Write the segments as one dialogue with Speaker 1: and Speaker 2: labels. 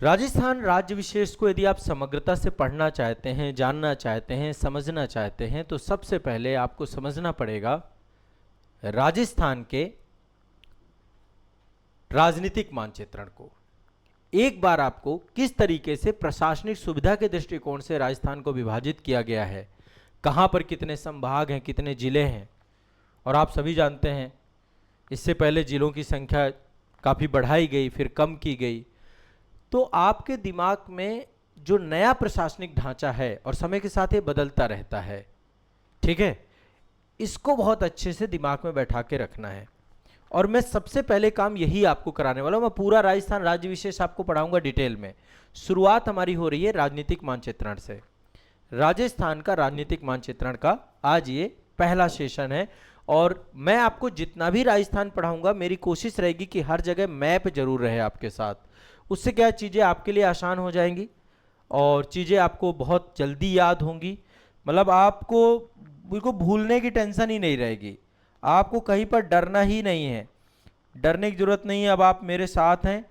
Speaker 1: राजस्थान राज्य विशेष को यदि आप समग्रता से पढ़ना चाहते हैं, जानना चाहते हैं, समझना चाहते हैं, तो सबसे पहले आपको समझना पड़ेगा राजस्थान के राजनीतिक मानचित्रण को। एक बार आपको किस तरीके से प्रशासनिक सुविधा के दृष्टिकोण से राजस्थान को विभाजित किया गया है, कहाँ पर कितने संभाग हैं, कितने जिले हैं, और आप सभी जानते हैं इससे पहले जिलों की संख्या काफ़ी बढ़ाई गई, फिर कम की गई। तो आपके दिमाग में जो नया प्रशासनिक ढांचा है और समय के साथ ये बदलता रहता है, ठीक है, इसको बहुत अच्छे से दिमाग में बैठा के रखना है। और मैं सबसे पहले काम यही आपको कराने वाला हूं। मैं पूरा राजस्थान राज्य विशेष आपको पढ़ाऊंगा डिटेल में। शुरुआत हमारी हो रही है राजनीतिक मानचित्रण से। राजस्थान का राजनीतिक मानचित्रण का आज ये पहला सेशन है और मैं आपको जितना भी राजस्थान पढ़ाऊंगा मेरी कोशिश रहेगी कि हर जगह मैप जरूर रहे आपके साथ। उससे क्या चीज़ें आपके लिए आसान हो जाएंगी और चीज़ें आपको बहुत जल्दी याद होंगी। मतलब आपको बिल्कुल भूलने की टेंशन ही नहीं रहेगी, आपको कहीं पर डरना ही नहीं है, डरने की ज़रूरत नहीं है। अब आप मेरे साथ हैं,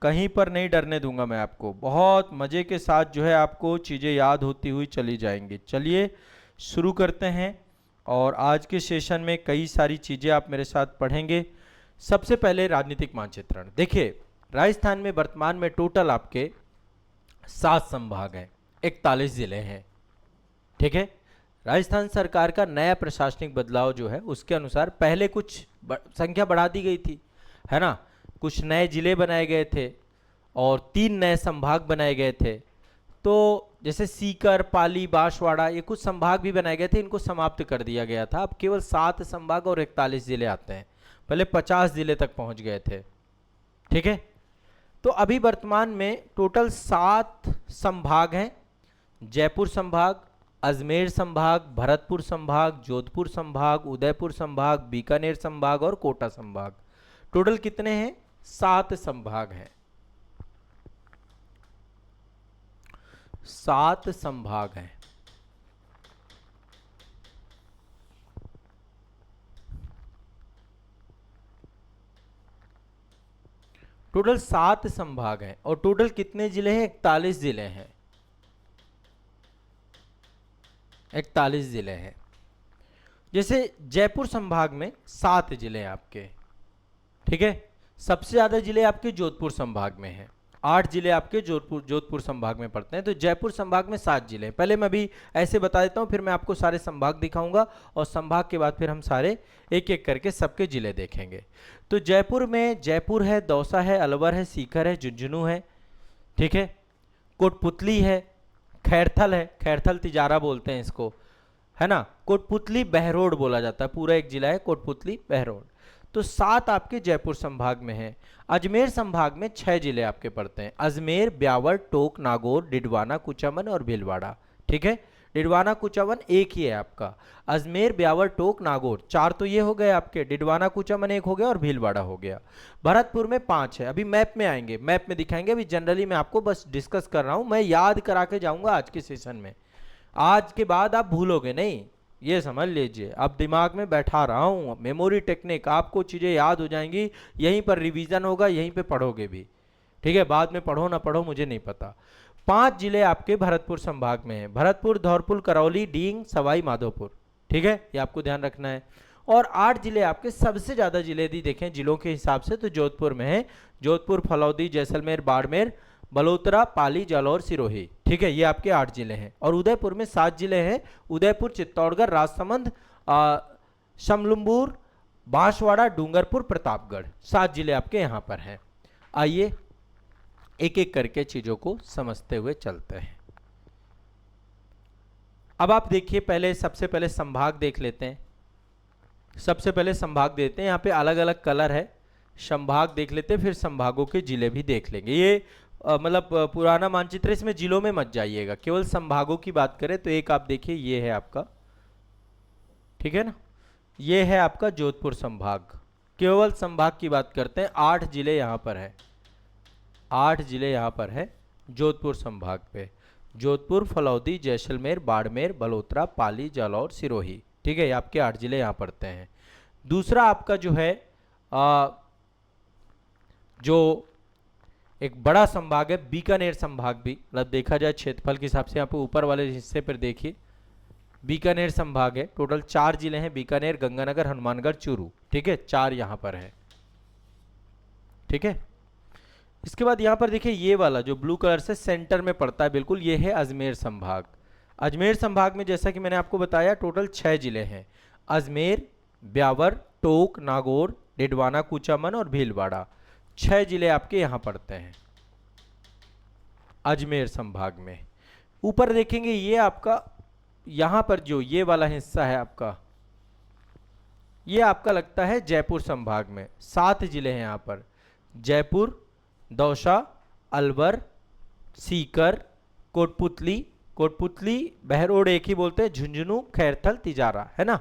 Speaker 1: कहीं पर नहीं डरने दूंगा मैं आपको। बहुत मज़े के साथ जो है आपको चीज़ें याद होती हुई चली जाएंगी। चलिए शुरू करते हैं और आज के सेशन में कई सारी चीज़ें आप मेरे साथ पढ़ेंगे। सबसे पहले राजनीतिक मानचित्रण। देखिए राजस्थान में वर्तमान में टोटल आपके 7 संभाग हैं, 41 जिले हैं, ठीक है। राजस्थान सरकार का नया प्रशासनिक बदलाव जो है उसके अनुसार पहले कुछ संख्या बढ़ा दी गई थी, है ना। कुछ नए जिले बनाए गए थे और 3 नए संभाग बनाए गए थे। तो जैसे सीकर, पाली, बांसवाड़ा, ये कुछ संभाग भी बनाए गए थे, इनको समाप्त कर दिया गया था। अब केवल 7 संभाग और 41 जिले आते हैं। पहले 50 जिले तक पहुंच गए थे, ठीक है। तो अभी वर्तमान में टोटल 7 संभाग हैं। जयपुर संभाग, अजमेर संभाग, भरतपुर संभाग, जोधपुर संभाग, उदयपुर संभाग, बीकानेर संभाग और कोटा संभाग। टोटल कितने हैं? 7 संभाग हैं, 7 संभाग हैं। टोटल 7 संभाग हैं और टोटल कितने जिले हैं? 41 जिले हैं, 41 जिले हैं। जैसे जयपुर संभाग में 7 जिले हैं आपके, ठीक है। सबसे ज्यादा जिले आपके जोधपुर संभाग में हैं, 8 जिले आपके जोधपुर संभाग में पड़ते हैं। तो जयपुर संभाग में 7 जिले हैं। पहले मैं अभी ऐसे बता देता हूं, फिर मैं आपको सारे संभाग दिखाऊंगा और संभाग के बाद फिर हम सारे एक एक करके सबके जिले देखेंगे। तो जयपुर में जयपुर है, दौसा है, अलवर है, सीकर है, झुंझुनू है, ठीक है, कोटपुतली है, खैरथल है, खैरथल तिजारा बोलते हैं इसको, है ना, कोटपुतली, बहरोड बोला जाता है, पूरा एक जिला है कोटपुतली, बहरोड। तो 7 आपके जयपुर संभाग में है। अजमेर संभाग में 6 जिले आपके पड़ते हैं, अजमेर, ब्यावर, टोक, नागौर, डिडवाना, कुचामन और भीलवाड़ा, ठीक है। डिडवाना कुचामन एक ही है आपका, अजमेर, ब्यावर, टोक, नागौर 4 तो ये हो गए आपके, डिडवाना कुचामन 1 हो गया और भीलवाड़ा हो गया। भरतपुर में 5 है। अभी मैप में आएंगे, मैप में दिखाएंगे। अभी जनरली मैं आपको बस डिस्कस कर रहा हूं, मैं याद करा के जाऊंगा आज के सेशन में। आज के बाद आप भूलोगे नहीं, ये समझ लीजिए। अब दिमाग में बैठा रहा हूं, मेमोरी टेक्निक, आपको चीजें याद हो जाएंगी, यहीं पर रिवीजन होगा, यहीं पे पढ़ोगे भी, ठीक है। बाद में पढ़ो ना पढ़ो मुझे नहीं पता। 5 जिले आपके भरतपुर संभाग में हैं, भरतपुर, धौलपुर, करौली, डींग, सवाई माधोपुर, ठीक है, ये आपको ध्यान रखना है। और 8 जिले आपके, सबसे ज्यादा जिले यदि देखें जिलों के हिसाब से तो जोधपुर में है, जोधपुर, फलौदी, जैसलमेर, बाड़मेर, बलोतरा, पाली, जालौर, सिरोही, ठीक है, ये आपके 8 जिले हैं। और उदयपुर में 7 जिले हैं, उदयपुर, चित्तौड़गढ़, राजसमंद, शमलुम्बूर, बांसवाड़ा, डूंगरपुर, प्रतापगढ़, 7 जिले आपके यहाँ पर हैं। आइए एक एक करके चीजों को समझते हुए चलते हैं। अब आप देखिए, पहले सबसे पहले संभाग देख लेते हैं। सबसे पहले संभाग देते हैं, यहाँ पे अलग अलग कलर है, संभाग देख लेते हैं, फिर संभागों के जिले भी देख लेंगे। ये मतलब पुराना मानचित्र, इसमें जिलों में मत जाइएगा, केवल संभागों की बात करें तो एक आप देखिए, ये है आपका, ठीक है ना, ये है आपका जोधपुर संभाग। केवल संभाग की बात करते हैं, 8 जिले यहाँ पर है, 8 जिले यहाँ पर है जोधपुर संभाग पे, जोधपुर, फलौदी, जैसलमेर, बाड़मेर, बलोतरा, पाली, जालौर, सिरोही, ठीक है, ये आपके 8 जिले यहाँ पड़ते हैं। दूसरा आपका जो है जो एक बड़ा संभाग है बीकानेर संभाग भी, मतलब देखा जाए क्षेत्रफल के हिसाब से यहाँ पे ऊपर वाले हिस्से पर देखिए बीकानेर संभाग है। टोटल 4 जिले हैं, बीकानेर, गंगानगर, हनुमानगढ़, चूरू। ठीक है, 4 यहाँ पर है। ठीक है, इसके बाद यहाँ पर देखिए ये वाला जो ब्लू कलर से सेंटर में पड़ता है बिल्कुल, ये है अजमेर संभाग। अजमेर संभाग में जैसा कि मैंने आपको बताया टोटल 6 जिले हैं, अजमेर, ब्यावर, टोंक, नागौर, डिडवाना, कुचामन और भीलवाड़ा। 6 जिले आपके यहाँ पड़ते हैं अजमेर संभाग में। ऊपर देखेंगे ये आपका यहाँ पर जो ये वाला हिस्सा है आपका, ये आपका लगता है जयपुर संभाग में। 7 जिले हैं यहाँ पर, जयपुर, दौसा, अलवर, सीकर, कोटपुतली, बहरोड एक ही बोलते हैं, झुंझुनू, खैरथल, तिजारा, है ना।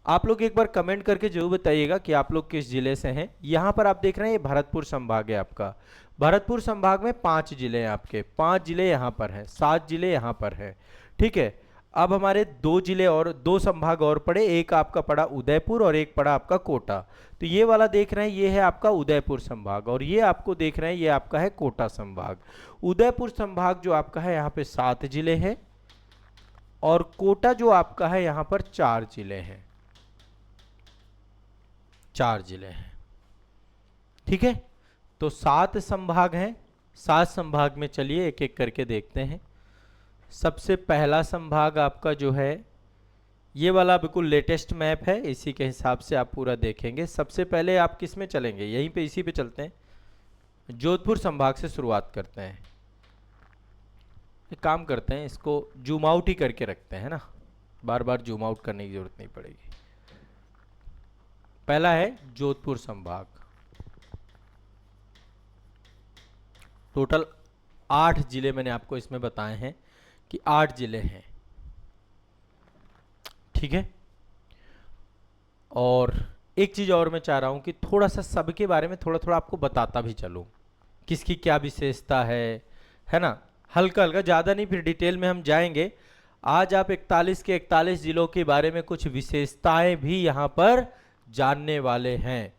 Speaker 1: आप लोग एक बार कमेंट करके जरूर बताइएगा कि आप लोग किस जिले से हैं। यहाँ पर आप देख रहे हैं ये भरतपुर संभाग है आपका। भरतपुर संभाग में 5 जिले हैं आपके, 5 जिले यहाँ पर हैं, 7 जिले यहाँ पर है। ठीक है, अब हमारे 2 जिले और 2 संभाग और पड़े, एक आपका पड़ा उदयपुर और एक पड़ा आपका कोटा। तो ये वाला देख रहे हैं ये है आपका उदयपुर संभाग, और ये आपको देख रहे हैं ये आपका है कोटा संभाग। उदयपुर संभाग जो आपका है यहाँ पे 7 जिले हैं, और कोटा जो आपका है यहाँ पर 4 जिले हैं, 4 जिले हैं। ठीक है, तो 7 संभाग हैं। 7 संभाग में चलिए एक एक करके देखते हैं। सबसे पहला संभाग आपका जो है ये वाला बिल्कुल लेटेस्ट मैप है, इसी के हिसाब से आप पूरा देखेंगे। सबसे पहले आप किस में चलेंगे, यहीं पे इसी पे चलते हैं। जोधपुर संभाग से शुरुआत करते हैं। एक काम करते हैं, इसको जूम आउट ही करके रखते हैं ना, बार बार जूम आउट करने की जरूरत नहीं पड़ेगी। पहला है जोधपुर संभाग। टोटल 8 जिले मैंने आपको इसमें बताए हैं कि 8 जिले हैं। ठीक है, और एक चीज और मैं चाह रहा हूं कि थोड़ा सा सबके बारे में थोड़ा थोड़ा आपको बताता भी चलूं, किसकी क्या विशेषता है ना, हल्का हल्का, ज्यादा नहीं, फिर डिटेल में हम जाएंगे। आज आप 41 के 41 जिलों के बारे में कुछ विशेषताएं भी यहां पर जानने वाले हैं।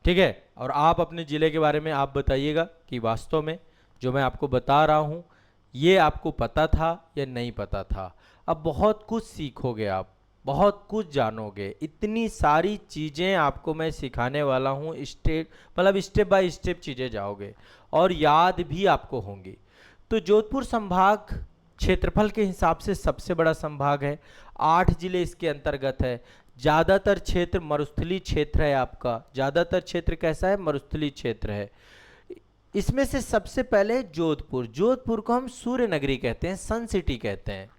Speaker 1: ठीक है, और आप अपने जिले के बारे में आप बताइएगा कि वास्तव में जो मैं आपको बता रहा हूं ये आपको पता था या नहीं पता था। अब बहुत कुछ सीखोगे आप, बहुत कुछ जानोगे, इतनी सारी चीज़ें आपको मैं सिखाने वाला हूँ। स्टेप बाय स्टेप चीज़ें जाओगे और याद भी आपको होंगी। तो जोधपुर संभाग क्षेत्रफल के हिसाब से सबसे बड़ा संभाग है, 8 जिले इसके अंतर्गत है। ज़्यादातर क्षेत्र मरुस्थलीय क्षेत्र है आपका, ज़्यादातर क्षेत्र कैसा है, मरुस्थलीय क्षेत्र है। इसमें से सबसे पहले जोधपुर, जोधपुर को हम सूर्य नगरी कहते हैं, सन सिटी कहते हैं,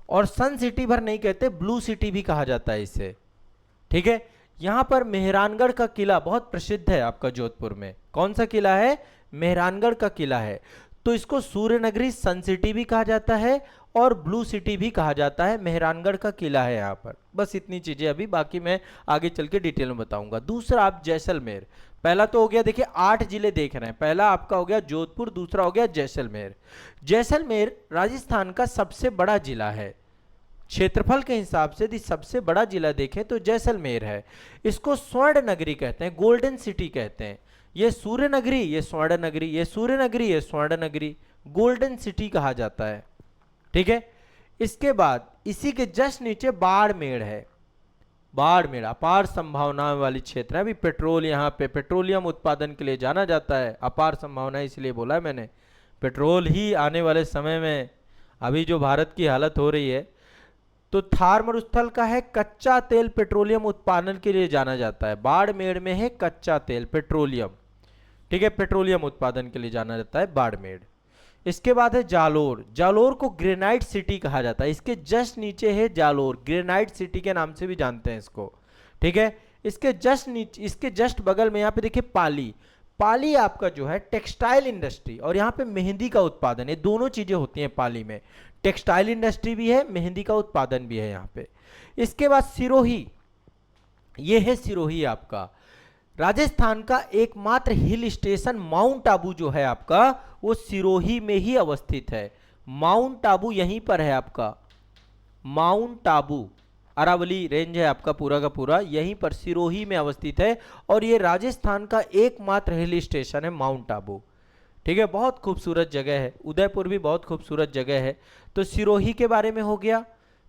Speaker 1: और सन सिटी भर नहीं कहते, ब्लू सिटी भी कहा जाता है इसे। ठीक है, यहां पर मेहरानगढ़ का किला बहुत प्रसिद्ध है आपका जोधपुर में। कौन सा किला है, मेहरानगढ़ का किला है। तो इसको सूर्य नगरी, सन सिटी भी कहा जाता है और ब्लू सिटी भी कहा जाता है। मेहरानगढ़ का किला है यहाँ पर। बस इतनी चीजें अभी, बाकी मैं आगे चल के डिटेल में बताऊंगा। दूसरा आप जैसलमेर, पहला तो हो गया, देखिए 8 जिले देख रहे हैं, पहला आपका हो गया जोधपुर, दूसरा हो गया जैसलमेर। जैसलमेर राजस्थान का सबसे बड़ा जिला है, क्षेत्रफल के हिसाब से यदि सबसे बड़ा जिला देखें तो जैसलमेर है। इसको स्वर्ण नगरी कहते हैं, गोल्डन सिटी कहते हैं। ये सूर्य नगरी, ये स्वर्ण नगरी, ये सूर्य नगरी, ये स्वर्ण नगरी, गोल्डन सिटी कहा जाता है। ठीक है, इसके बाद इसी के जस्ट नीचे बाड़मेर है। बाड़मेर अपार संभावनाओं वाली क्षेत्र है। अभी पेट्रोल, यहाँ पे पेट्रोलियम उत्पादन के लिए जाना जाता है। अपार संभावना इसलिए बोला है मैंने, पेट्रोल ही आने वाले समय में, अभी जो भारत की हालत हो रही है, तो थार मरुस्थल का है, कच्चा तेल पेट्रोलियम उत्पादन के लिए जाना जाता है। बाड़मेर में है कच्चा तेल पेट्रोलियम। ठीक है, पेट्रोलियम उत्पादन के लिए जाना जाता है बाड़मेर। इसके बाद है जालोर, जालोर को ग्रेनाइट सिटी कहा जाता है। इसके जस्ट नीचे है जालोर, ग्रेनाइट सिटी के नाम से भी जानते हैं इसको। ठीक है, इसके जस्ट नीचे, इसके जस्ट बगल में यहाँ पे देखिए पाली। पाली आपका जो है टेक्सटाइल इंडस्ट्री, और यहाँ पे मेहंदी का उत्पादन, ये दोनों चीजें होती हैं पाली में। टेक्सटाइल इंडस्ट्री भी है, मेहंदी का उत्पादन भी है यहाँ पे। इसके बाद सिरोही, ये है सिरोही आपका, राजस्थान का एकमात्र हिल स्टेशन माउंट आबू जो है आपका, वो सिरोही में ही अवस्थित है। माउंट आबू यहीं पर है आपका, माउंट आबू अरावली रेंज है आपका पूरा का पूरा, यहीं पर सिरोही में अवस्थित है। और ये राजस्थान का एकमात्र हिल स्टेशन है माउंट आबू। ठीक है, बहुत खूबसूरत जगह है। उदयपुर भी बहुत खूबसूरत जगह है। तो सिरोही के बारे में हो गया।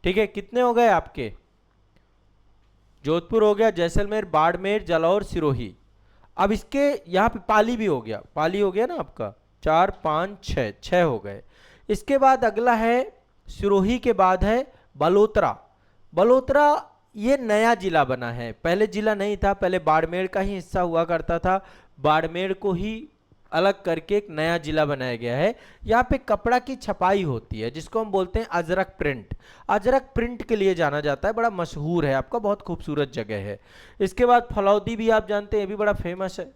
Speaker 1: ठीक है, कितने हो गए आपके? जोधपुर हो गया, जैसलमेर, बाड़मेर, जालौर, सिरोही। अब इसके यहाँ पे पाली भी हो गया, पाली हो गया ना आपका, 4 5 6, 6 हो गए। इसके बाद अगला है, सिरोही के बाद है बलोत्रा। बलोत्रा ये नया जिला बना है, पहले जिला नहीं था, पहले बाड़मेर का ही हिस्सा हुआ करता था। बाड़मेर को ही अलग करके एक नया जिला बनाया गया है। यहाँ पे कपड़ा की छपाई होती है जिसको हम बोलते हैं अजरक प्रिंट। अजरक प्रिंट के लिए जाना जाता है, बड़ा मशहूर है आपका, बहुत खूबसूरत जगह है। इसके बाद फलौदी भी आप जानते हैं, ये भी बड़ा फेमस है,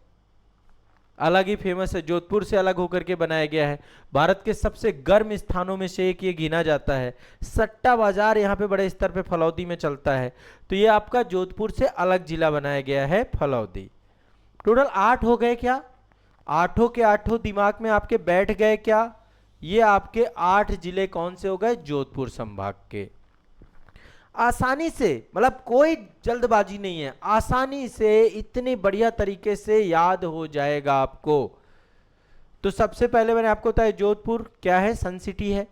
Speaker 1: अलग ही फेमस है, जोधपुर से अलग होकर के बनाया गया है। भारत के सबसे गर्म स्थानों में से एक ये गिना जाता है। सट्टा बाजार यहाँ पे बड़े स्तर पे फलौदी में चलता है। तो ये आपका जोधपुर से अलग जिला बनाया गया है, फलौदी। टोटल 8 हो गए क्या? आठों के आठों दिमाग में आपके बैठ गए क्या? ये आपके 8 जिले कौन से हो गए? जोधपुर संभाग के। आसानी से, मतलब कोई जल्दबाजी नहीं है, आसानी से इतनी बढ़िया तरीके से याद हो जाएगा आपको। तो सबसे पहले मैंने आपको बताया जोधपुर क्या है? सन सिटी है।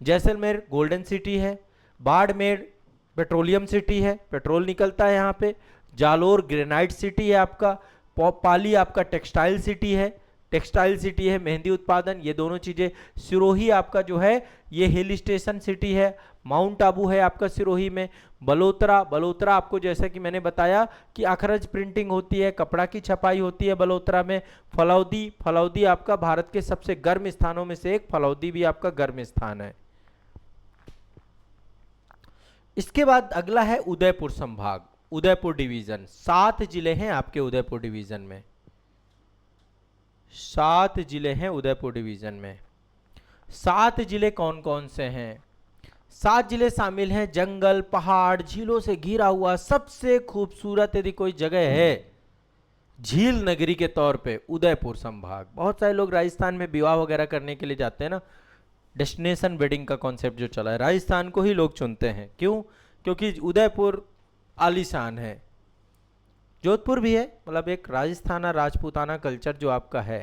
Speaker 1: जैसलमेर गोल्डन सिटी है। बाड़मेर पेट्रोलियम सिटी है, पेट्रोल निकलता है यहाँ पे। जालोर ग्रेनाइट सिटी है आपका। पाली आपका टेक्सटाइल सिटी है, टेक्सटाइल सिटी है, मेहंदी उत्पादन, ये दोनों चीजें। सिरोही आपका जो है ये हिल स्टेशन सिटी है। माउंट आबू है आपका सिरोही में। बलोत्रा, बलोत्रा आपको जैसा कि मैंने बताया कि अखरज प्रिंटिंग होती है, कपड़ा की छपाई होती है बलोत्रा में। फलौदी, फलौदी आपका भारत के सबसे गर्म स्थानों में से एक, फलौदी भी आपका गर्म स्थान है। इसके बाद अगला है उदयपुर संभाग, उदयपुर डिवीजन। 7 जिले हैं आपके उदयपुर डिवीजन में, 7 जिले हैं उदयपुर डिवीजन में। 7 जिले कौन कौन से हैं? 7 जिले शामिल हैं जंगल, पहाड़, झीलों से घिरा हुआ सबसे खूबसूरत यदि कोई जगह है झील नगरी के तौर पे, उदयपुर संभाग। बहुत सारे लोग राजस्थान में विवाह वगैरह करने के लिए जाते हैं ना, डेस्टिनेशन वेडिंग का कॉन्सेप्ट जो चला है, राजस्थान को ही लोग चुनते हैं। क्यों? क्योंकि उदयपुर आलीशान है। जोधपुर भी है, मतलब एक राजस्थाना राजपूताना कल्चर जो आपका है।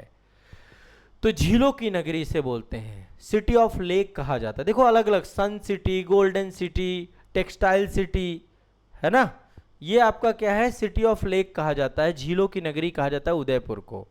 Speaker 1: तो झीलों की नगरी से बोलते हैं, सिटी ऑफ लेक कहा जाता है। देखो अलग अलग, sun city, golden city, textile city, है ना, ये आपका क्या है? सिटी ऑफ लेक कहा जाता है, झीलों की नगरी कहा जाता है उदयपुर को।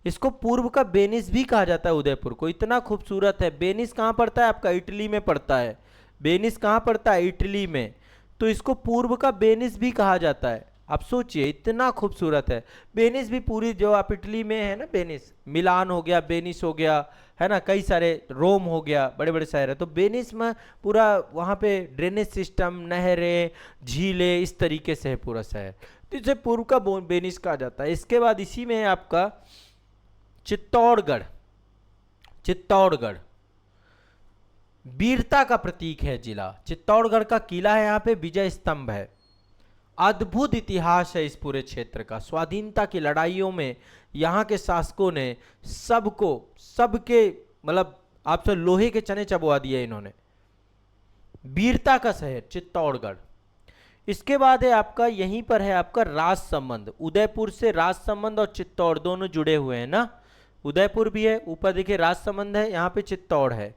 Speaker 1: इसको पूर्व का वेनिस भी कहा जाता है उदयपुर को, इतना खूबसूरत है। वेनिस कहाँ पड़ता है आपका? इटली में पड़ता है। वेनिस कहाँ पड़ता है? इटली में। तो इसको पूर्व का वेनिस भी कहा जाता है। आप सोचिए इतना खूबसूरत है। वेनिस भी पूरी, जो आप इटली में है ना, वेनिस, मिलान हो गया, वेनिस हो गया, है ना, कई सारे, रोम हो गया, बड़े बड़े शहर है। तो वेनिस में पूरा वहाँ पे ड्रेनेज सिस्टम, नहरें, झीलें, इस तरीके से है पूरा शहर। तो इसे पूर्व का वेनिस कहा जाता है। इसके बाद इसी में है आपका चित्तौड़गढ़। चित्तौड़गढ़ वीरता का प्रतीक है जिला। चित्तौड़गढ़ का किला है, यहाँ पे विजय स्तंभ है। अद्भुत इतिहास है इस पूरे क्षेत्र का। स्वाधीनता की लड़ाइयों में यहाँ के शासकों ने सबको, सबके, मतलब आपसे लोहे के चने चबवा दिए इन्होंने। वीरता का शहर चित्तौड़गढ़। इसके बाद है आपका, यहीं पर है आपका राजसमंद। उदयपुर से राजसमंद और चित्तौड़ दोनों जुड़े हुए हैं ना। उदयपुर भी है, ऊपर देखिए राजसमंद है, यहाँ पे चित्तौड़ है।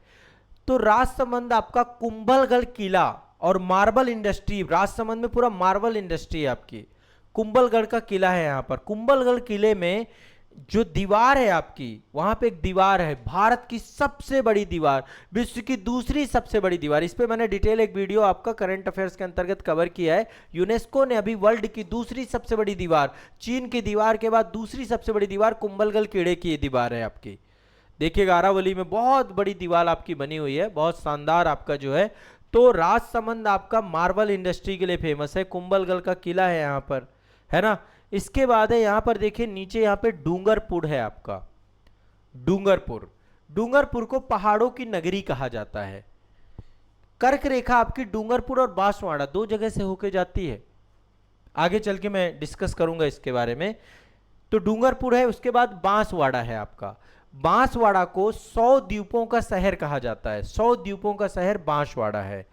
Speaker 1: तो राजसमंद आपका कुंभलगढ़ किला और मार्बल इंडस्ट्री, राजसमंद में पूरा मार्बल इंडस्ट्री है आपकी। कुंभलगढ़ का किला है यहाँ पर। कुंभलगढ़ किले में जो दीवार है आपकी, वहां पे एक दीवार है, भारत की सबसे बड़ी दीवार, विश्व की दूसरी सबसे बड़ी दीवार। इस पे मैंने डिटेल एक वीडियो आपका करंट अफेयर्स के अंतर्गत कवर किया है। यूनेस्को ने अभी वर्ल्ड की दूसरी सबसे बड़ी दीवार, चीन की दीवार के बाद दूसरी सबसे बड़ी दीवार कुंभलगढ़ किले की दीवार है आपकी। देखिएगा अरावली में बहुत बड़ी दीवार आपकी बनी हुई है, बहुत शानदार आपका जो है। तो राजसमंद आपका मार्बल इंडस्ट्री के लिए फेमस है। कुंभलगढ़ का किला है यहाँ पर, है ना। इसके बाद है यहाँ पर देखिए नीचे, यहाँ पे डूंगरपुर है आपका। डूंगरपुर, डूंगरपुर को पहाड़ों की नगरी कहा जाता है। कर्क रेखा आपकी डूंगरपुर और बांसवाड़ा 2 जगह से होके जाती है। आगे चल के मैं डिस्कस करूंगा इसके बारे में। तो डूंगरपुर है, उसके बाद बांसवाड़ा है आपका। बांसवाड़ा को 100 द्वीपों का शहर कहा जाता है। 100 द्वीपों का शहर बांसवाड़ा है।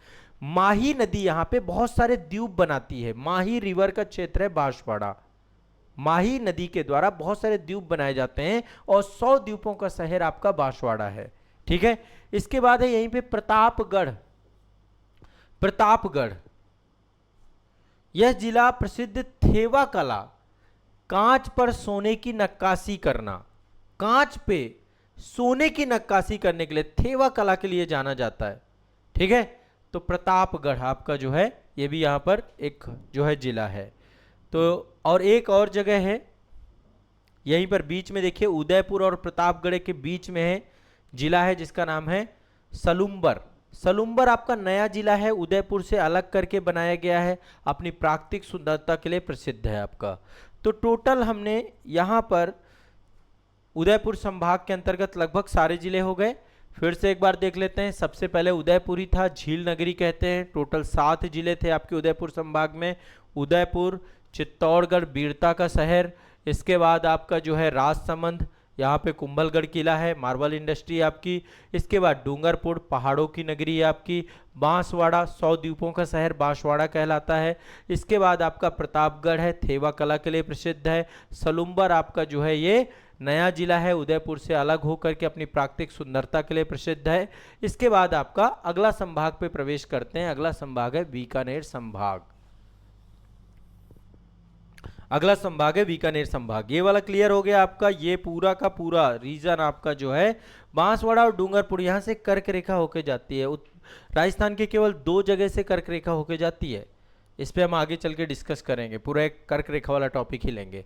Speaker 1: माही नदी यहाँ पे बहुत सारे द्वीप बनाती है। माही रिवर का क्षेत्र है बांसवाड़ा। माही नदी के द्वारा बहुत सारे द्वीप बनाए जाते हैं और 100 द्वीपों का शहर आपका बांसवाड़ा है। ठीक है, इसके बाद है यहीं पे प्रतापगढ़। प्रतापगढ़ यह जिला प्रसिद्ध थेवा कला, कांच पर सोने की नक्काशी करना, कांच पे सोने की नक्काशी करने के लिए थेवा कला के लिए जाना जाता है। ठीक है, तो प्रतापगढ़ आपका जो है ये भी यहाँ पर एक जो है जिला है। तो और एक और जगह है यहीं पर बीच में देखिए, उदयपुर और प्रतापगढ़ के बीच में है जिला है जिसका नाम है सलुम्बर। सलुम्बर आपका नया जिला है, उदयपुर से अलग करके बनाया गया है, अपनी प्राकृतिक सुंदरता के लिए प्रसिद्ध है आपका। तो टोटल हमने यहाँ पर उदयपुर संभाग के अंतर्गत लगभग सारे जिले हो गए। फिर से एक बार देख लेते हैं। सबसे पहले उदयपुर ही था, झील नगरी कहते हैं। टोटल 7 जिले थे आपके उदयपुर संभाग में। उदयपुर, चित्तौड़गढ़ वीरता का शहर, इसके बाद आपका जो है राजसमंद, यहाँ पे कुंभलगढ़ किला है, मार्बल इंडस्ट्री आपकी। इसके बाद डूंगरपुर पहाड़ों की नगरी है आपकी। बांसवाड़ा 100 द्वीपों का शहर बांसवाड़ा कहलाता है। इसके बाद आपका प्रतापगढ़ है, थेवा कला के लिए प्रसिद्ध है। सलुम्बर आपका जो है ये नया जिला है, उदयपुर से अलग होकर के अपनी प्राकृतिक सुंदरता के लिए प्रसिद्ध है। इसके बाद आपका अगला संभाग पे प्रवेश करते हैं। अगला संभाग है बीकानेर संभाग। अगला संभाग है बीकानेर संभाग। ये वाला क्लियर हो गया आपका। ये पूरा का पूरा रीजन आपका जो है बांसवाड़ा और डूंगरपुर, यहाँ से कर्क रेखा होके जाती है। राजस्थान के केवल 2 जगह से कर्क रेखा होके जाती है। इस पे हम आगे चल के डिस्कस करेंगे, पूरा एक कर्क रेखा वाला टॉपिक ही लेंगे।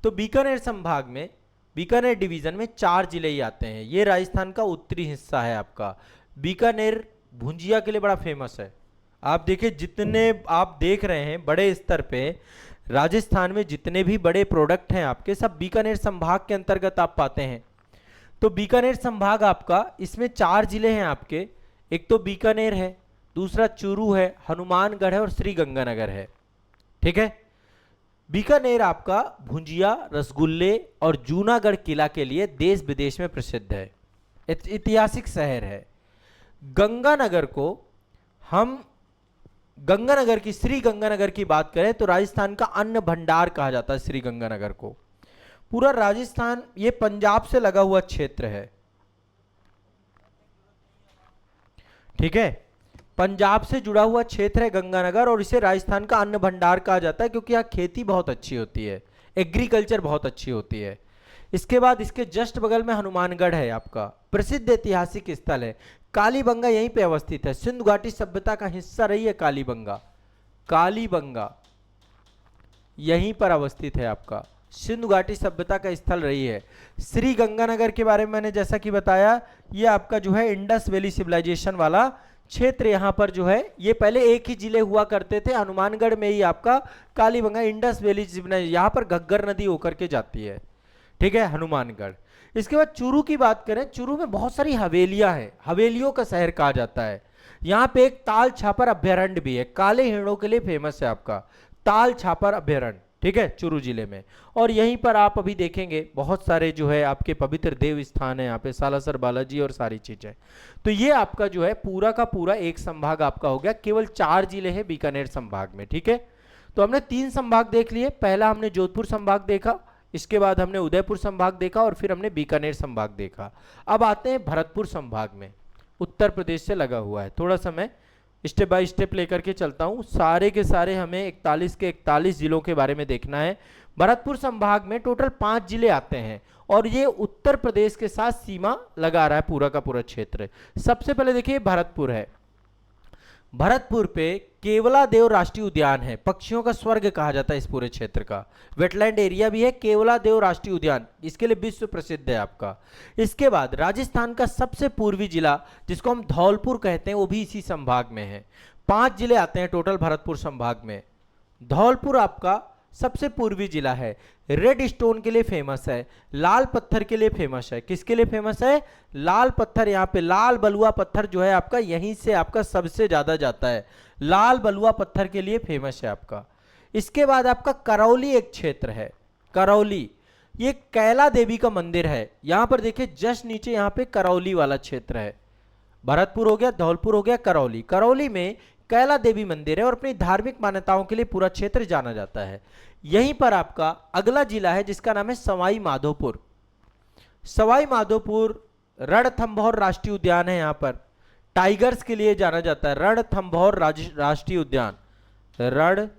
Speaker 1: तो बीकानेर संभाग में, बीकानेर डिवीजन में 4 जिले ही आते हैं। ये राजस्थान का उत्तरी हिस्सा है आपका। बीकानेर भुंजिया के लिए बड़ा फेमस है। आप देखिए, जितने आप देख रहे हैं बड़े स्तर पे राजस्थान में जितने भी बड़े प्रोडक्ट हैं आपके, सब बीकानेर संभाग के अंतर्गत आप पाते हैं। तो बीकानेर संभाग आपका, इसमें 4 जिले हैं आपके। एक तो बीकानेर है, दूसरा चूरू है, हनुमानगढ़ है और श्रीगंगानगर है। ठीक है, बीकानेर आपका भुंजिया, रसगुल्ले और जूनागढ़ किला के लिए देश विदेश में प्रसिद्ध है, ऐतिहासिक शहर है। गंगानगर को हम गंगानगर की, श्री गंगानगर की बात करें तो राजस्थान का अन्न भंडार कहा जाता है श्री गंगानगर को। पूरा राजस्थान ये पंजाब से लगा हुआ क्षेत्र है। ठीक है, पंजाब से जुड़ा हुआ क्षेत्र है गंगानगर, और इसे राजस्थान का अन्न भंडार कहा जाता है क्योंकि यहाँ खेती बहुत अच्छी होती है, एग्रीकल्चर बहुत अच्छी होती है। इसके बाद इसके जस्ट बगल में हनुमानगढ़ है आपका, प्रसिद्ध ऐतिहासिक स्थल है। कालीबंगा यहीं पे अवस्थित है, सिंधु घाटी सभ्यता का हिस्सा रही है कालीबंगा। कालीबंगा यहीं पर अवस्थित है आपका, सिंधु घाटी सभ्यता का स्थल रही है। श्री गंगानगर के बारे में मैंने जैसा कि बताया, ये आपका जो है इंडस वैली सिविलाइजेशन वाला क्षेत्र यहाँ पर जो है, ये पहले एक ही जिले हुआ करते थे। हनुमानगढ़ में ही आपका कालीबंगा इंडस वैली सिविलाइजेशन, यहाँ पर घग्गर नदी होकर के जाती है। ठीक है, हनुमानगढ़। इसके बाद चूरू की बात करें, चूरू में बहुत सारी हवेलियां हैं, हवेलियों का शहर कहा जाता है। यहाँ पे एक ताल छापर अभ्यारण्य भी है, काले हिरणों के लिए फेमस है आपका ताल छापर अभ्यारण्य। ठीक है, चूरू जिले में। और यहीं पर आप अभी देखेंगे बहुत सारे जो है आपके पवित्र देव स्थान है यहाँ पे, सालासर बालाजी और सारी चीजें। तो ये आपका जो है पूरा का पूरा एक संभाग आपका हो गया। केवल 4 जिले हैं बीकानेर संभाग में। ठीक है, तो हमने 3 संभाग देख लिए। पहला हमने जोधपुर संभाग देखा, इसके बाद हमने उदयपुर संभाग देखा और फिर हमने बीकानेर संभाग देखा। अब आते हैं भरतपुर संभाग में, उत्तर प्रदेश से लगा हुआ है। थोड़ा सा मैं स्टेप बाय स्टेप लेकर के चलता हूं। सारे के सारे हमें 41 के 41 जिलों के बारे में देखना है। भरतपुर संभाग में टोटल 5 जिले आते हैं और ये उत्तर प्रदेश के साथ सीमा लगा रहा है पूरा का पूरा क्षेत्र। सबसे पहले देखिए भरतपुर है। भरतपुर पे केवलादेव राष्ट्रीय उद्यान है, पक्षियों का स्वर्ग कहा जाता है इस पूरे क्षेत्र का। वेटलैंड एरिया भी है, केवलादेव राष्ट्रीय उद्यान इसके लिए विश्व प्रसिद्ध है आपका। इसके बाद राजस्थान का सबसे पूर्वी जिला जिसको हम धौलपुर कहते हैं, वो भी इसी संभाग में है। 5 जिले आते हैं टोटल भरतपुर संभाग में। धौलपुर आपका सबसे पूर्वी जिला है, रेड स्टोन के लिए फेमस है, लाल पत्थर के लिए फेमस है। किसके लिए फेमस है? लाल पत्थर। यहाँ पे लाल बलुआ पत्थर जो है आपका यहीं से आपका सबसे ज्यादा जाता है, लाल बलुआ पत्थर के लिए फेमस है आपका। इसके बाद आपका करौली एक क्षेत्र है, करौली ये कैला देवी का मंदिर है। यहां पर देखिए जस्ट नीचे यहाँ पे करौली वाला क्षेत्र है। भरतपुर हो गया, धौलपुर हो गया, करौली। करौली में कैला देवी मंदिर है और अपनी धार्मिक मान्यताओं के लिए पूरा क्षेत्र जाना जाता है। यहीं पर आपका अगला जिला है जिसका नाम है सवाई माधोपुर। सवाई माधोपुर रणथंभौर राष्ट्रीय उद्यान है, यहाँ पर टाइगर्स के लिए जाना जाता है। रणथंभौर राष्ट्रीय उद्यान, रणथंभौर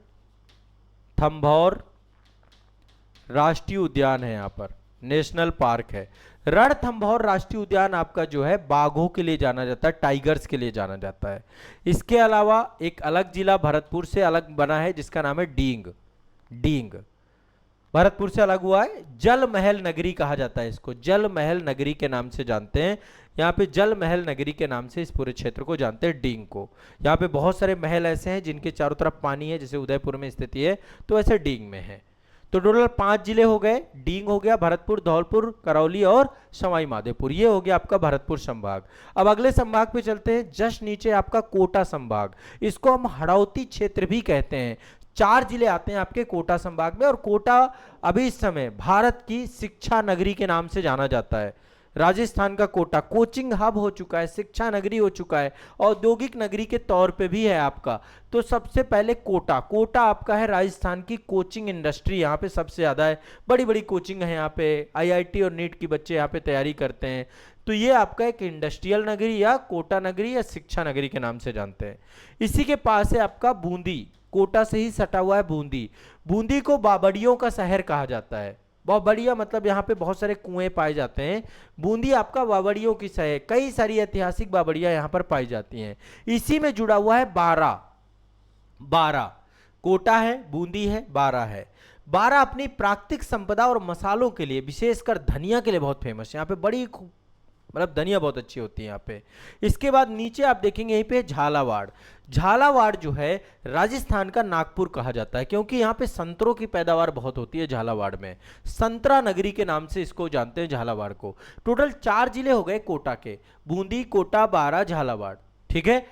Speaker 1: राष्ट्रीय उद्यान है, यहाँ पर नेशनल पार्क है। रणथंभौर राष्ट्रीय उद्यान आपका जो है बाघों के लिए जाना जाता है, टाइगर्स के लिए जाना जाता है। इसके अलावा एक अलग जिला भरतपुर से अलग बना है जिसका नाम है डींग। डींग भरतपुर से अलग हुआ है, जल महल नगरी कहा जाता है इसको, जल महल नगरी के नाम से जानते हैं। यहाँ पे जल महल नगरी के नाम से इस पूरे क्षेत्र को जानते हैं, डींग को। यहाँ पे बहुत सारे महल ऐसे हैं जिनके चारों तरफ पानी है, जैसे उदयपुर में स्थिति है, तो ऐसे डींग में है। तो टोटल 5 जिले हो गए, डींग हो गया, भरतपुर, धौलपुर, करौली और सवाई माधोपुर। ये हो गया आपका भरतपुर संभाग। अब अगले संभाग पे चलते हैं, जस्ट नीचे आपका कोटा संभाग, इसको हम हड़ौती क्षेत्र भी कहते हैं। 4 जिले आते हैं आपके कोटा संभाग में, और कोटा अभी इस समय भारत की शिक्षा नगरी के नाम से जाना जाता है। राजस्थान का कोटा कोचिंग हब हो चुका है, शिक्षा नगरी हो चुका है, औद्योगिक नगरी के तौर पे भी है आपका। तो सबसे पहले कोटा, कोटा आपका है राजस्थान की कोचिंग इंडस्ट्री, यहाँ पे सबसे ज़्यादा है, बड़ी बड़ी कोचिंग है यहाँ पे, आईआईटी और नीट की बच्चे यहाँ पे तैयारी करते हैं। तो ये आपका एक इंडस्ट्रियल नगरी या कोटा नगरी या शिक्षा नगरी के नाम से जानते हैं। इसी के पास है आपका बूंदी, कोटा से ही सटा हुआ है बूंदी। बूंदी को बावड़ियों का शहर कहा जाता है। बावड़िया मतलब यहाँ पे बहुत सारे कुएं पाए जाते हैं। बूंदी आपका बावड़ियों की शहर, कई सारी ऐतिहासिक बावड़ियां यहाँ पर पाई जाती हैं। इसी में जुड़ा हुआ है बारा। बारा कोटा है, बूंदी है, बारा है। बारा अपनी प्राकृतिक संपदा और मसालों के लिए, विशेषकर धनिया के लिए बहुत फेमस है। यहाँ पे बड़ी मतलब धनिया बहुत अच्छी होती है यहाँ पे। इसके बाद नीचे आप देखेंगे यहीं पे झालावाड़। झालावाड़ जो है राजस्थान का नागपुर कहा जाता है, क्योंकि यहाँ पे संतरों की पैदावार बहुत होती है झालावाड़ में। संतरा नगरी के नाम से इसको जानते हैं झालावाड़ को। टोटल 4 जिले हो गए कोटा के, बूंदी, कोटा, बारा, झालावाड़। ठीक है,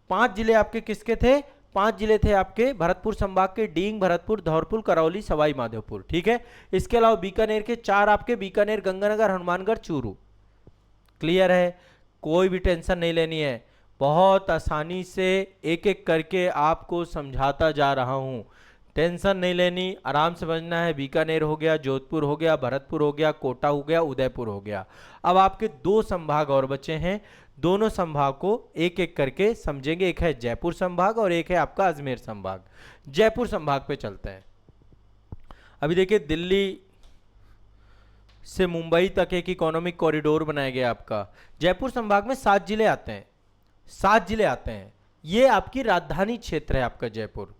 Speaker 1: 5 जिले आपके किसके थे? 5 जिले थे आपके भरतपुर संभाग के, डींग, भरतपुर, धौलपुर, करौली, सवाई माधोपुर। ठीक है, इसके अलावा बीकानेर के 4 आपके, बीकानेर, गंगानगर, हनुमानगढ़, चूरू। क्लियर है, कोई भी टेंशन नहीं लेनी है, बहुत आसानी से एक एक करके आपको समझाता जा रहा हूं। टेंशन नहीं लेनी, आराम से समझना है। बीकानेर हो गया, जोधपुर हो गया, भरतपुर हो गया, कोटा हो गया, उदयपुर हो गया। अब आपके 2 संभाग और बचे हैं, दोनों संभाग को एक एक करके समझेंगे। एक है जयपुर संभाग और एक है आपका अजमेर संभाग। जयपुर संभाग पे चलते हैं। अभी देखिए, दिल्ली से मुंबई तक एक इकोनॉमिक कॉरिडोर बनाया गया आपका। जयपुर संभाग में 7 जिले आते हैं, 7 जिले आते हैं। ये आपकी राजधानी क्षेत्र है आपका जयपुर,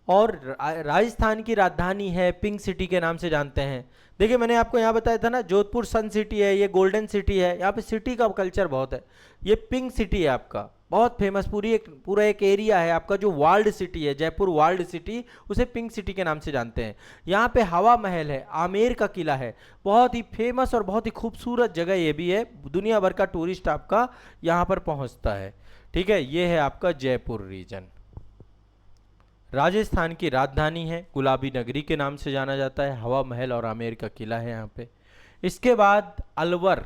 Speaker 1: और राजस्थान की राजधानी है, पिंक सिटी के नाम से जानते हैं। देखिए, मैंने आपको यहाँ बताया था ना, जोधपुर सन सिटी है, ये गोल्डन सिटी है। यहाँ पे सिटी का कल्चर बहुत है। ये पिंक सिटी है आपका, बहुत फेमस, पूरा एक एरिया है आपका जो वर्ल्ड सिटी है, जयपुर वर्ल्ड सिटी, उसे पिंक सिटी के नाम से जानते हैं। यहाँ पे हवा महल है, आमेर का किला है, बहुत ही फेमस और बहुत ही खूबसूरत जगह ये भी है। दुनिया भर का टूरिस्ट आपका यहाँ पर पहुँचता है। ठीक है, ये है आपका जयपुर रीजन, राजस्थान की राजधानी है, गुलाबी नगरी के नाम से जाना जाता है। हवा महल और आमेर का किला है यहाँ पे। इसके बाद अलवर,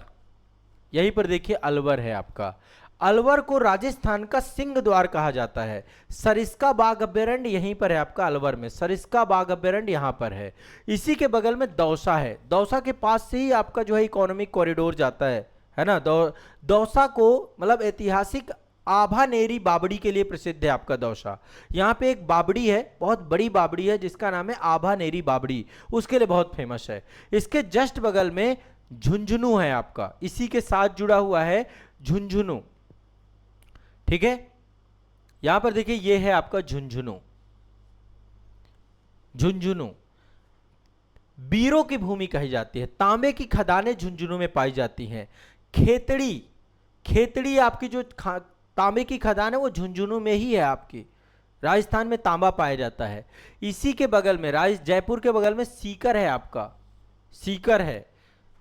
Speaker 1: यहीं पर देखिए अलवर है आपका। अलवर को राजस्थान का सिंह द्वार कहा जाता है। सरिस्का बाघ अभ्यारण्य यहीं पर है आपका अलवर में, सरिस्का बाघ अभ्यारण्य यहाँ पर है। इसी के बगल में दौसा है, दौसा के पास से ही आपका जो है इकोनॉमिक कॉरिडोर जाता है ना। दौसा को मतलब ऐतिहासिक आभानेरी बावड़ी के लिए प्रसिद्ध है आपका दौसा। यहाँ पे एक बावड़ी है, बहुत बड़ी बावड़ी है, जिसका नाम है आभानेरी बावड़ी, उसके लिए बहुत फेमस है। इसके जस्ट बगल में झुंझुनू है आपका, इसी के साथ जुड़ा हुआ है झुंझुनू। ठीक है, यहां पर देखिए, ये है आपका झुंझुनू। झुंझुनू वीरों की भूमि कही जाती है। तांबे की खदानें झुंझुनू में पाई जाती हैं। खेतड़ी, खेतड़ी आपकी जो तांबे की खदान है वो झुंझुनू में ही है आपकी। राजस्थान में तांबा पाया जाता है। इसी के बगल में जयपुर के बगल में सीकर है आपका, सीकर है।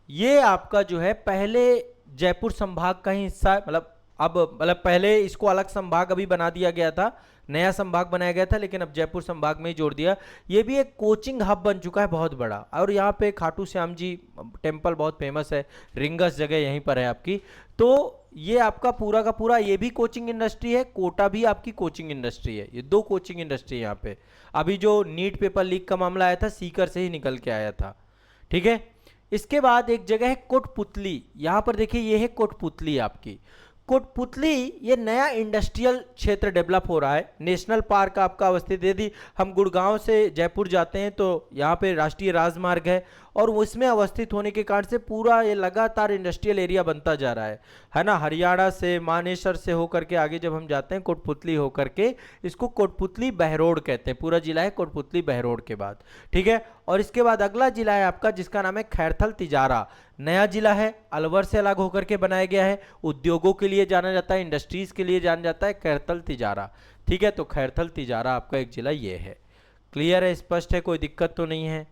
Speaker 1: ये आपका जो है पहले जयपुर संभाग का ही हिस्सा है, मतलब अब पहले इसको अलग संभाग अभी बना दिया गया था नया संभाग बनाया गया था, लेकिन अब जयपुर संभाग में ही जोड़ दिया। ये भी एक कोचिंग हब बन चुका है बहुत बड़ा, और यहाँ पे खाटू श्याम जी टेम्पल बहुत फेमस है, रिंगस जगह यहीं पर है आपकी। तो ये आपका पूरा का पूरा ये भी कोचिंग इंडस्ट्री है, कोटा भी आपकी कोचिंग इंडस्ट्री है, ये दो कोचिंग इंडस्ट्री है यहाँ पे। अभी जो नीट पेपर लीक का मामला आया था, सीकर से ही निकल के आया था, ठीक है। इसके बाद एक जगह है कोटपुतली, यहाँ पर देखिए ये है कोटपुतली आपकी। कोटपुतली ये नया इंडस्ट्रियल क्षेत्र डेवलप हो रहा है, नेशनल पार्क आपका अवस्थित। यदि हम गुड़गांव से जयपुर जाते हैं तो यहाँ पे राष्ट्रीय राजमार्ग है, और उसमें अवस्थित होने के कारण से पूरा ये लगातार इंडस्ट्रियल एरिया बनता जा रहा है ना। हरियाणा से मानेसर से होकर के आगे जब हम जाते हैं कोटपुतली होकर के, इसको कोटपुतली बहरोड कहते हैं, पूरा जिला है कोटपुतली बहरोड के बाद, ठीक है। और इसके बाद अगला जिला है आपका जिसका नाम है खैरथल तिजारा, नया जिला है, अलवर से अलग होकर के बनाया गया है, उद्योगों के लिए जाना जाता है, इंडस्ट्रीज के लिए जाना जाता है, खैरथल तिजारा, ठीक है। तो खैरथल तिजारा आपका एक जिला ये है। क्लियर है, स्पष्ट है, कोई दिक्कत तो नहीं है।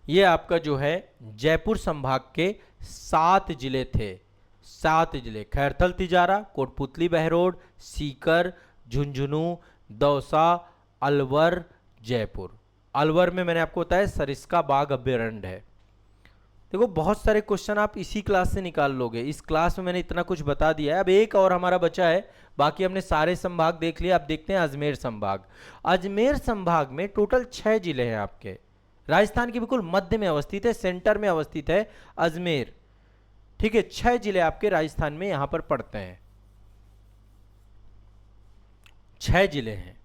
Speaker 1: ये आपका जो है जयपुर संभाग के 7 जिले थे, 7 जिले, खैरथल तिजारा, कोटपुतली बहरोड, सीकर, झुंझुनू, दौसा, अलवर, जयपुर। अलवर में मैंने आपको बताया सरिस्का बाघ अभ्यारण्य है। देखो बहुत सारे क्वेश्चन आप इसी क्लास से निकाल लोगे, इस क्लास में मैंने इतना कुछ बता दिया है। अब एक और हमारा बचा है, बाकी हमने सारे संभाग देख लिया। अब देखते हैं अजमेर संभाग। अजमेर संभाग में टोटल 6 जिले हैं आपके, राजस्थान के बिल्कुल मध्य में अवस्थित है, सेंटर में अवस्थित है अजमेर, ठीक है। 6 जिले आपके राजस्थान में यहां पर पड़ते हैं, 6 जिले हैं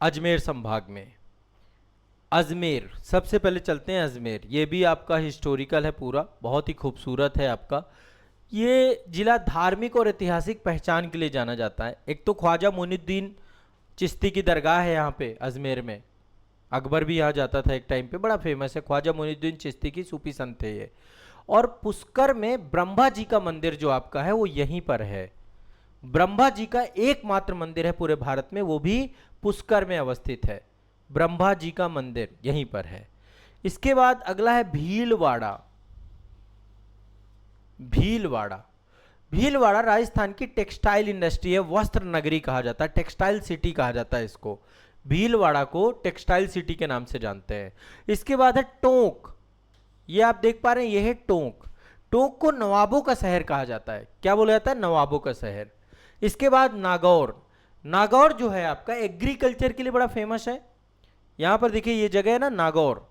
Speaker 1: अजमेर संभाग में। अजमेर सबसे पहले चलते हैं अजमेर, ये भी आपका हिस्टोरिकल है पूरा, बहुत ही खूबसूरत है आपका। ये जिला धार्मिक और ऐतिहासिक पहचान के लिए जाना जाता है। एक तो ख्वाजा मोइनुद्दीन चिश्ती की दरगाह है यहाँ पे अजमेर में, अकबर भी यहाँ जाता था एक टाइम पे, बड़ा फेमस है, ख्वाजा मोइनुद्दीन चिश्ती की सूफी संत थे ये। और पुष्कर में ब्रह्मा जी का मंदिर जो आपका है वो यहीं पर है, ब्रह्मा जी का एकमात्र मंदिर है पूरे भारत में, वो भी पुष्कर में अवस्थित है, ब्रह्मा जी का मंदिर यहीं पर है। इसके बाद अगला है भीलवाड़ा। भीलवाड़ा, भीलवाड़ा राजस्थान की टेक्सटाइल इंडस्ट्री है, वस्त्र नगरी कहा जाता है, टेक्सटाइल सिटी कहा जाता है इसको, भीलवाड़ा को टेक्सटाइल सिटी के नाम से जानते हैं। इसके बाद है टोंक, ये आप देख पा रहे हैं, ये है टोंक। टोंक को नवाबों का शहर कहा जाता है, क्या बोला जाता है, नवाबों का शहर। इसके बाद नागौर, नागौर जो है आपका एग्रीकल्चर के लिए बड़ा फेमस है। यहां पर देखिए ये जगह है ना नागौर,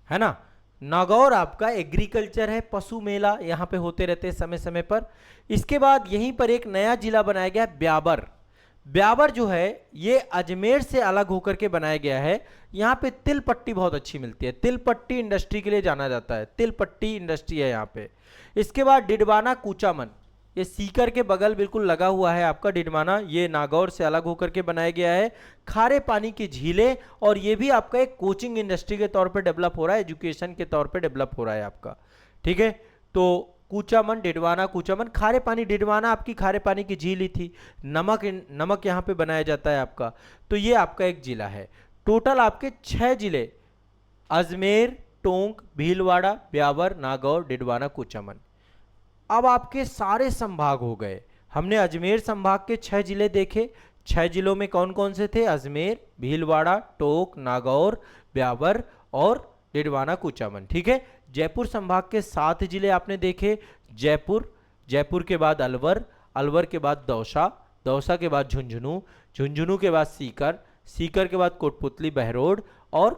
Speaker 1: है ना, नागौर आपका एग्रीकल्चर है, पशु मेला यहाँ पे होते रहते हैं समय समय पर। इसके बाद यहीं पर एक नया जिला बनाया गया ब्यावर। ब्यावर जो है ये अजमेर से अलग होकर के बनाया गया है, यहाँ पे तिल पट्टी बहुत अच्छी मिलती है, तिल पट्टी इंडस्ट्री के लिए जाना जाता है, तिल पट्टी इंडस्ट्री है यहाँ पे। इसके बाद डिडवाना कूचामन, ये सीकर के बगल बिल्कुल लगा हुआ है आपका डिडवाना, ये नागौर से अलग होकर के बनाया गया है। खारे पानी की झीलें, और ये भी आपका एक कोचिंग इंडस्ट्री के तौर पे डेवलप हो रहा है, एजुकेशन के तौर पे डेवलप हो रहा है आपका, ठीक है। तो कूचामन, डिडवाना, कूचामन, खारे पानी, डिडवाना आपकी खारे पानी की झील ही थी, नमक यहाँ पे बनाया जाता है आपका। तो ये आपका एक जिला है। टोटल आपके 6 जिले, अजमेर, टोंक, भीलवाड़ा, ब्यावर, नागौर, डिडवाना, कूचामन। अब आपके सारे संभाग हो गए। हमने अजमेर संभाग के 6 जिले देखे, 6 जिलों में कौन कौन से थे, अजमेर, भीलवाड़ा, टोंक, नागौर, ब्यावर और डिडवाना, कूचामन, ठीक है। जयपुर संभाग के 7 जिले आपने देखे, जयपुर, जयपुर के बाद अलवर, अलवर के बाद दौसा, दौसा के बाद झुंझुनू, झुंझुनू के बाद सीकर, सीकर के बाद कोटपुतली बहरोड और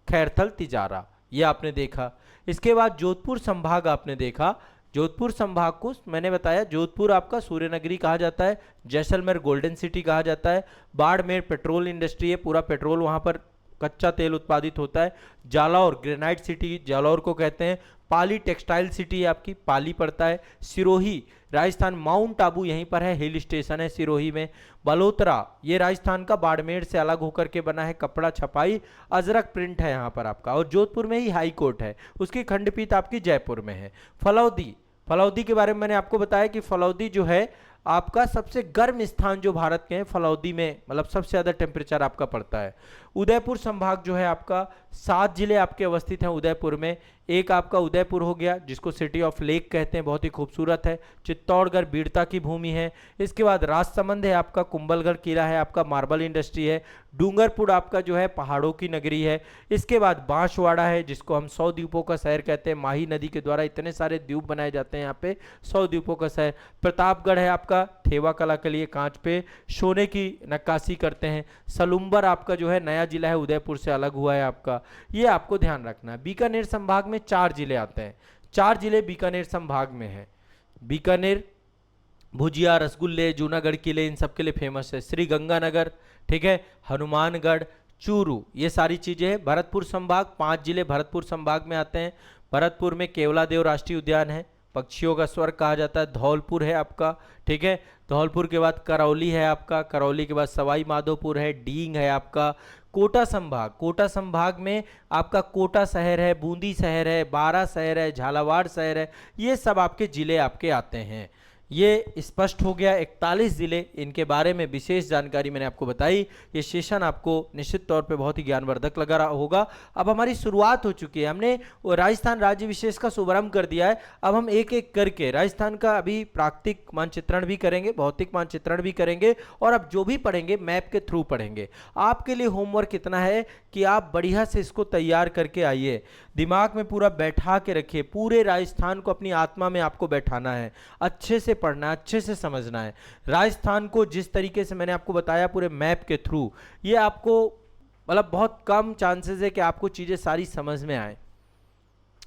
Speaker 1: खैरथल तिजारा, ये आपने देखा। इसके बाद जोधपुर संभाग आपने देखा, जोधपुर संभाग को मैंने बताया, जोधपुर आपका सूर्य नगरी कहा जाता है, जैसलमेर गोल्डन सिटी कहा जाता है, बाड़मेर पेट्रोल इंडस्ट्री है, पूरा पेट्रोल वहां पर कच्चा तेल उत्पादित होता है, जालौर ग्रेनाइट सिटी जालौर को कहते हैं, पाली टेक्सटाइल सिटी है आपकी, पाली पड़ता है, सिरोही राजस्थान, माउंट आबू यहीं पर है, हिल स्टेशन है सिरोही में, बलोतरा ये राजस्थान का बाड़मेर से अलग होकर के बना है, कपड़ा छपाई अजरक प्रिंट है यहाँ पर आपका, और जोधपुर में ही हाई कोर्ट है, उसकी खंडपीठ आपकी जयपुर में है। फलौदी, फलौदी के बारे में मैंने आपको बताया कि फलौदी जो है आपका सबसे गर्म स्थान जो भारत के हैं, फलौदी में मतलब सबसे ज़्यादा टेम्परेचर आपका पड़ता है। उदयपुर संभाग जो है आपका 7 जिले आपके अवस्थित हैं उदयपुर में, एक आपका उदयपुर हो गया, जिसको सिटी ऑफ लेक कहते हैं, बहुत ही खूबसूरत है। चित्तौड़गढ़ वीरता की भूमि है। इसके बाद राजसमंद है आपका, कुंभलगढ़ किला है आपका, मार्बल इंडस्ट्री है। डूंगरपुर आपका जो है पहाड़ों की नगरी है। इसके बाद बांसवाड़ा है, जिसको हम 100 द्वीपों का शहर कहते हैं। माही नदी के द्वारा इतने सारे द्वीप बनाए जाते हैं यहाँ पे, 100 द्वीपों का शहर। प्रतापगढ़ है आपका, थेवा कला के लिए कांच पे सोने की नक्काशी करते हैं। सलुम्बर आपका जो है नया जिला है, उदयपुर से अलग हुआ है आपका, ये आपको ध्यान रखना है। बीकानेर संभाग में 4 जिले आते हैं, 4 जिले बीकानेर संभाग में है। बीकानेर भुजिया, रसगुल्ले, जूनागढ़ किले, इन सब के लिए फेमस है। श्री गंगानगर, ठीक है, हनुमानगढ़, चूरू, ये सारी चीजें हैं। भरतपुर संभाग, 5 जिले भरतपुर संभाग में आते हैं। भरतपुर में केवलादेव राष्ट्रीय उद्यान है, पक्षियों का स्वर्ग कहा जाता है। धौलपुर है आपका, ठीक है, धौलपुर के बाद करौली है आपका, करौली के बाद सवाई माधोपुर है, डींग है आपका। कोटा संभाग, कोटा संभाग में आपका कोटा शहर है, बूंदी शहर है, बारा शहर है, झालावाड़ शहर है, ये सब आपके जिले आपके आते हैं। ये स्पष्ट हो गया। 41 जिले, इनके बारे में विशेष जानकारी मैंने आपको बताई। ये सेशन आपको निश्चित तौर पे बहुत ही ज्ञानवर्धक लगा रहा होगा। अब हमारी शुरुआत हो चुकी है, हमने राजस्थान राज्य विशेष का शुभारंभ कर दिया है। अब हम एक एक करके राजस्थान का अभी प्राकृतिक मानचित्रण भी करेंगे, भौतिक मानचित्रण भी करेंगे, और अब जो भी पढ़ेंगे मैप के थ्रू पढ़ेंगे। आपके लिए होमवर्क इतना है कि आप बढ़िया से इसको तैयार करके आइए, दिमाग में पूरा बैठा के रखिए। पूरे राजस्थान को अपनी आत्मा में आपको बैठाना है, अच्छे से पढ़ना है, अच्छे से समझना है। राजस्थान को जिस तरीके से मैंने आपको बताया पूरे मैप के थ्रू, ये आपको मतलब बहुत कम चांसेस है कि आपको चीजें सारी समझ में आए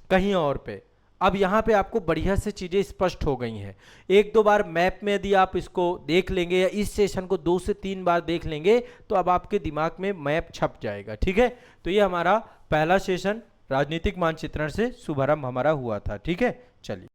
Speaker 1: कहीं और पे। अब यहाँ पे आपको बढ़िया से चीजें स्पष्ट हो गई हैं। 1-2 बार मैप में यदि आप इसको देख लेंगे या इस सेशन को 2 से 3 बार देख लेंगे तो अब आपके दिमाग में मैप छप जाएगा, ठीक है। तो ये हमारा पहला सेशन राजनीतिक मानचित्रण से शुभारंभ हमारा हुआ था, ठीक है। चलिए।